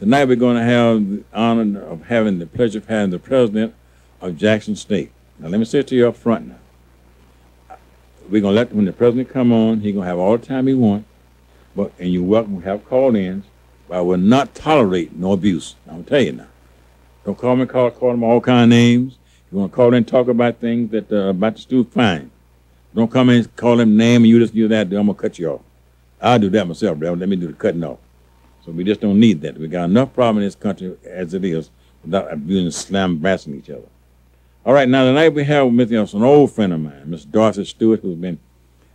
Tonight we're going to have the honor of having the pleasure of having the president of Jackson State. Now let me say it to you up front now. We're going to let when the president come on, he's going to have all the time he wants, and you're welcome to have call-ins, but I will not tolerate no abuse. I'm going to tell you now. Don't call me, call them all kind of names. If you want to call in and talk about things that about the student, fine. Don't come in and call them name and you just do that, I'm going to cut you off. I'll do that myself, brother. Let me do the cutting off. So we just don't need that. We got enough problem in this country as it is without abusing and slam bashing each other. All right, now tonight we have with us an old friend of mine, Miss Dorothy Stewart, who's been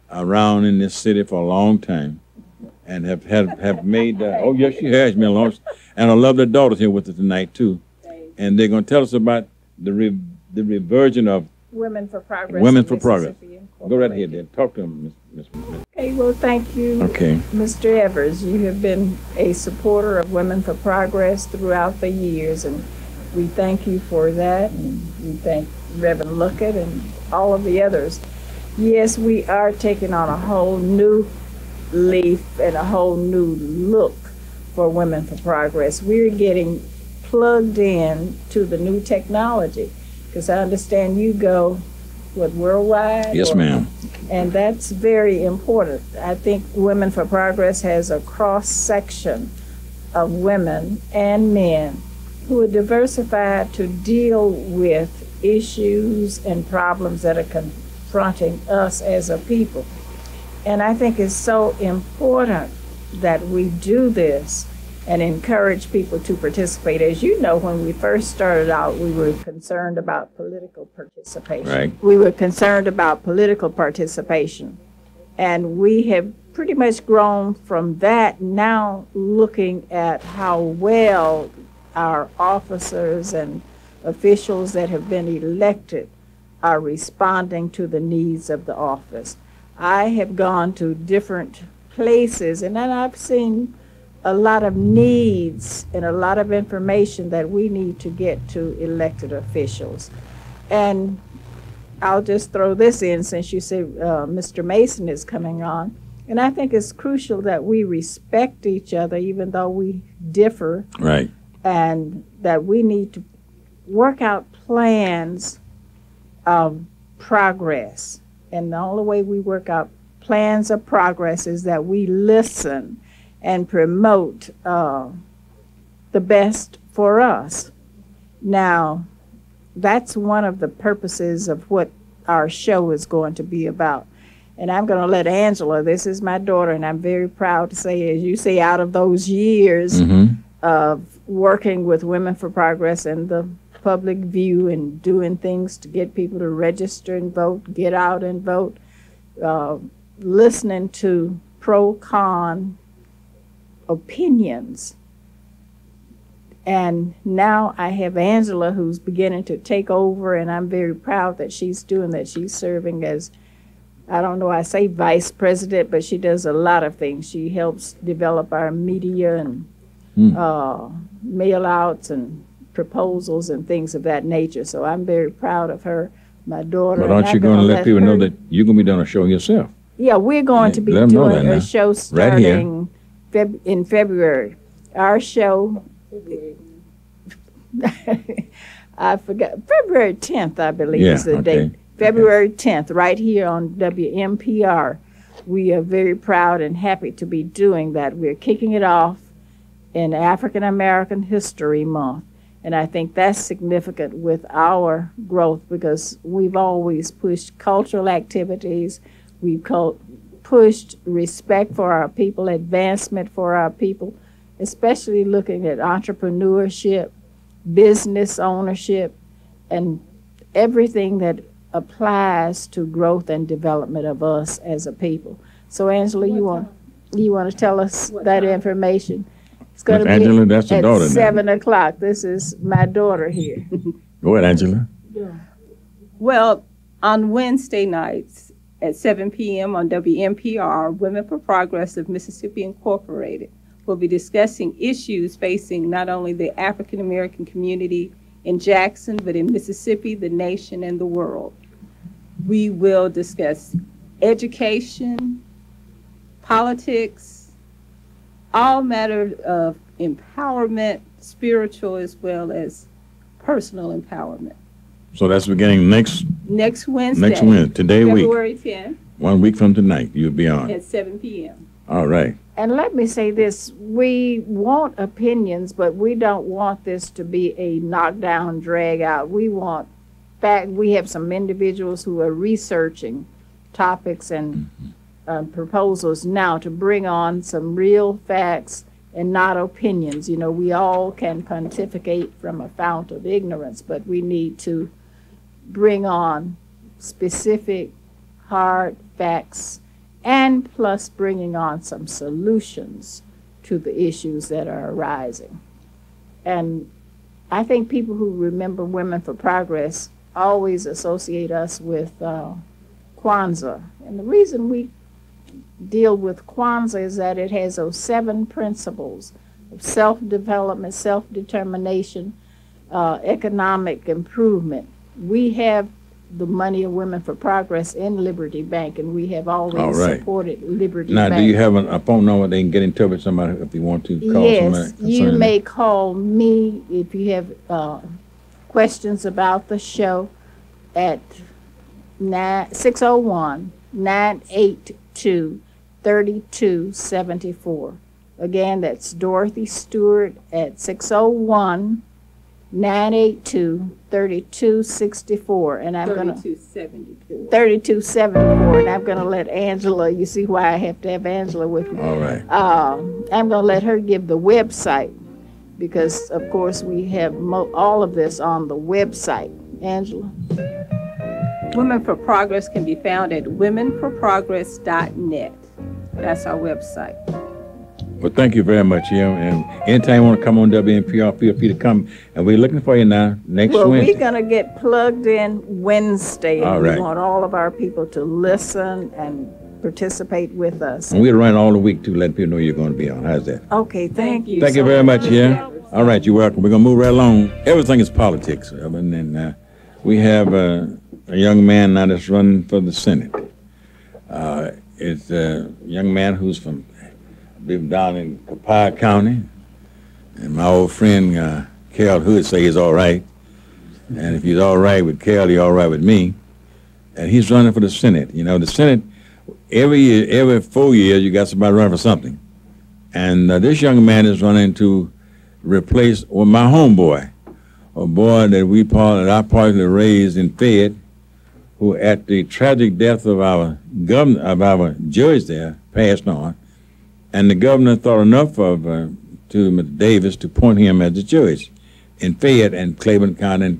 around in this city for a long time and have made, oh yes, she has been a long time. And I love their daughters here with us tonight too. And they're going to tell us about the reversion of Women for Progress. Women for Progress. Go right ahead then. Talk to them, Miss. Okay, well, thank you, Mr. Evers. You have been a supporter of Women for Progress throughout the years, and we thank you for that, and we thank Reverend Luckett and all of the others. Yes, we are taking on a whole new leaf and a whole new look for Women for Progress. We're getting plugged in to the new technology, because I understand you go worldwide. Yes, ma'am. And that's very important. I think Women for Progress has a cross-section of women and men who are diversified to deal with issues and problems that are confronting us as a people. And I think it's so important that we do this and encourage people to participate. As you know, when we first started out, we were concerned about political participation. Right. We were concerned about political participation. And we have pretty much grown from that, now looking at how well our officers and officials that have been elected are responding to the needs of the office. I have gone to different places, and then I've seen a lot of needs and a lot of information that we need to get to elected officials. And I'll just throw this in, since you say Mr. Mason is coming on. And I think it's crucial that we respect each other, even though we differ. Right. And that we need to work out plans of progress. And the only way we work out plans of progress is that we listen and promote the best for us. Now, that's one of the purposes of what our show is going to be about. And I'm going to let Angela, this is my daughter, and I'm very proud to say, as you say, out of those years of working with Women for Progress and the public view and doing things to get people to register and vote, get out and vote, listening to pro-con opinions. And now I have Angela, who's beginning to take over, and I'm very proud that she's doing that. She's serving as, I don't know, I say vice president, but she does a lot of things. She helps develop our media and mail outs and proposals and things of that nature. So I'm very proud of her, my daughter. But aren't you going to let people know that you're going to be doing a show yourself? Yeah, we're going to be doing a show starting in February. Our show, I forgot, February 10th, I believe is the date. February 10th, right here on WMPR. We are very proud and happy to be doing that. We're kicking it off in African American History Month. And I think that's significant with our growth, because we've always pushed cultural activities. We've pushed respect for our people, advancement for our people, especially looking at entrepreneurship, business ownership, and everything that applies to growth and development of us as a people. So Angela, you want to tell us that information? It's going to be Angela, that's the daughter at 7 o'clock. This is my daughter here. Go ahead, Angela. Yeah. Well, on Wednesday nights at 7 p.m. on WMPR, Women for Progress of Mississippi Incorporated will be discussing issues facing not only the African American community in Jackson, but in Mississippi, the nation, and the world. We will discuss education, politics, all matters of empowerment, spiritual as well as personal empowerment. So that's beginning next Wednesday. Today February week. 10th. 1 week from tonight, you'll be on. At 7 p.m. All right. And let me say this, we want opinions, but we don't want this to be a knockdown, drag out. We have some individuals who are researching topics and proposals now to bring on some real facts and not opinions. You know, we all can pontificate from a fount of ignorance, but we need to bring on specific hard facts and plus bringing on some solutions to the issues that are arising. And I think people who remember Women for Progress always associate us with Kwanzaa. And the reason we deal with Kwanzaa is that it has those 7 principles of self-development, self-determination, economic improvement. We have the money of Women for Progress in Liberty Bank, and we have always supported Liberty Bank. Now, do you have a phone number they can get in touch with somebody if they want to call somebody? Yes, you may call me if you have questions about the show at 601-982-3274. Again, that's Dorothy Stewart at 601-982-3264. And I'm going to 3274. And I'm going to let Angela, you see why I have to have Angela with me. All right. I'm going to let her give the website because, of course, we have all of this on the website. Angela? Women for Progress can be found at womenforprogress.net. That's our website. Well, thank you very much, Jim. And anytime you want to come on WNPR, feel free to come. And we're looking for you now next Wednesday. Well, we're going to get plugged in Wednesday. And we want all of our people to listen and participate with us. And we'll run all the week to let people know you're going to be on. How's that? Okay, thank you. Thank you very much, yeah. All right, you're welcome. We're going to move right along. Everything is politics. And then we have a young man now that's running for the Senate. It's a young man who's from live down in Copiah County, and my old friend Carol Hood say he's all right, and if he's all right with Carol, he's all right with me, and he's running for the Senate. You know, the Senate, every year, every 4 years, you got somebody running for something, and this young man is running to replace my homeboy, a boy that I partly raised and fed, who at the tragic death of our governor, of our judge there, passed on. And the governor thought enough of to Mr. Davis to appoint him as the judge in Fayette and Claiborne County,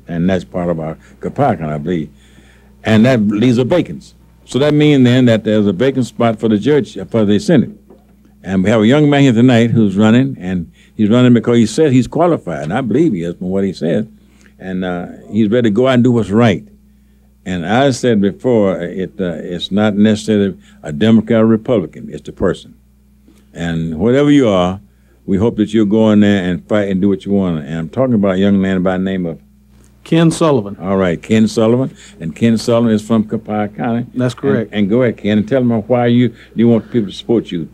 and that's part of our Copiah County, I believe. And that leaves a vacant. So that means then that there's a vacant spot for the judge, for the Senate. And we have a young man here tonight who's running, and he's running because he said he's qualified, and I believe he is from what he said. And he's ready to go out and do what's right. And I said before, it's not necessarily a Democrat or Republican, it's the person. And whatever you are, we hope that you'll go in there and fight and do what you want. And I'm talking about a young man by the name of Ken Sullivan. All right, Ken Sullivan. And Ken Sullivan is from Copiah County. That's correct. And go ahead, Ken, and tell them why you want people to support you.